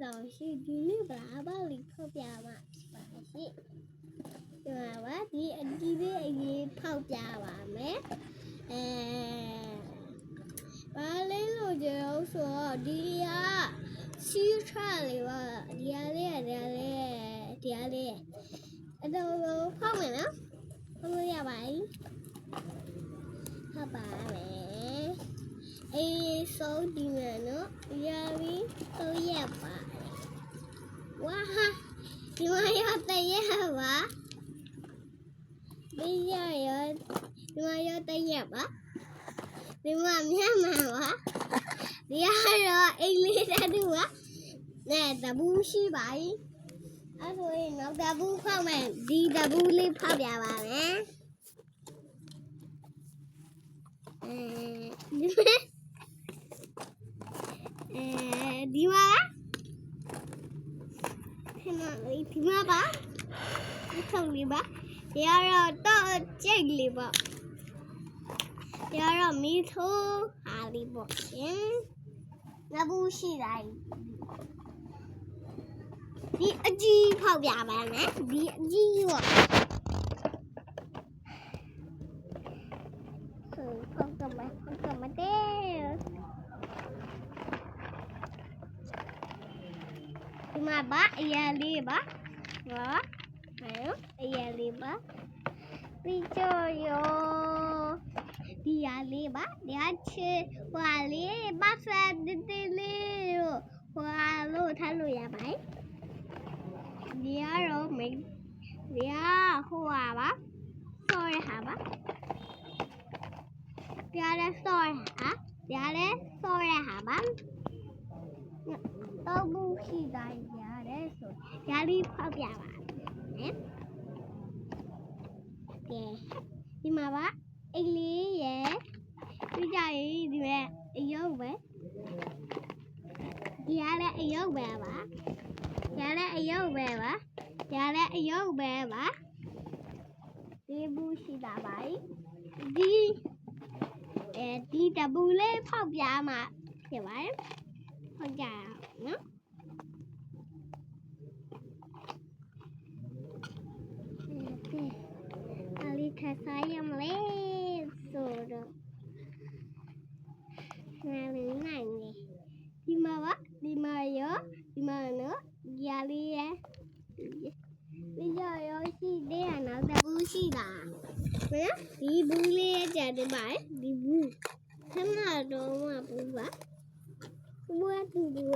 တော့ရှိဒီနေ့ဗလာပါလိဖောက်ပြမှာဖြစ်ပါရှိဒီမှာပါဒီအဒီလေးအရေးဖောက်ပြပါမယ်ဘာလဲလို့ကြောက်ဆိုဒီကစီးချလေးပါဒီကလေးအဲ့တော့ဖောက်မယ်နော်ဖောက်လို့ရပါပြီဟုတ်ပါမယ်အေးဆိုဒီမယ်နော်ရပြီတော့ရပါတယ်ဝါဒီမှာရတဲ့ရပါဒီရဒီမှာရတဲ့ရပါဒီမှာမြန်မာပါဒီကတော့အင်္ဂလိပ်တဲ့သူကနဲ့တဘူးရှိပါပြီအဲ့ဆိုရင်နောက်တဘူးဖောက်မယ်ဒီတဘူးလေးဖောက်ပြပါမယ်ဒီမှာပါဒီထုံးလေးပါဒီကတော့ကြိတ်လေးပါဒီကတော့မီထိုးဟာလေးပေါ့ရှင်ငါဘူးရှိတိုင်းဒီအကြီးဖောက်ပြပါမယ်ဒီအကြီးပေါ့ဖောက်ကမတဲ့ဒီမှာပါအရာလေးပါဟောအရာလေးပါပြီးတော့ရောဒီရလေးပါဒီအချေဟွာလေးပါစတဲ့လေးဟွာလို့ထားလို့ရပါတယ်ဒီကတော့မင်းဒီဟိုပါစောရဟာပါဒီလည်းစောရဟာဒီလည်းစောရဟာပါတော့ဘူးရှိတိုင်းရတယ်ဆိုဓာလေးဖောက်ပြပါမယ်ကဲဒီမှာပါအိတ်လေးရဲ့ပြီးကြရင်ဒီမဲ့အယုတ်ပဲဒီလည်းအယုတ်ပဲပါဒါလည်းအယုတ်ပဲပါဒါလည်းအယုတ်ပဲပါဒီဘူးရှိတာပါဒီတဘူးလေးဖောက်ပြမှာဖြစ်ပါတယ်ဖောက်ကြအောင်နော်အလီခါဆိုင်ရမလဲဆိုတော့နိုင်နေဒီမှာပါဒီမှာရောဒီမှာနော်ရလေးရဒီရောရှိတဲ့နောက်တဘူးရှိတာနော်ဒီဘူးလေးကြတယ်ပါဒီဘူးခဏတော့မဘူးပါဘူးတူတူ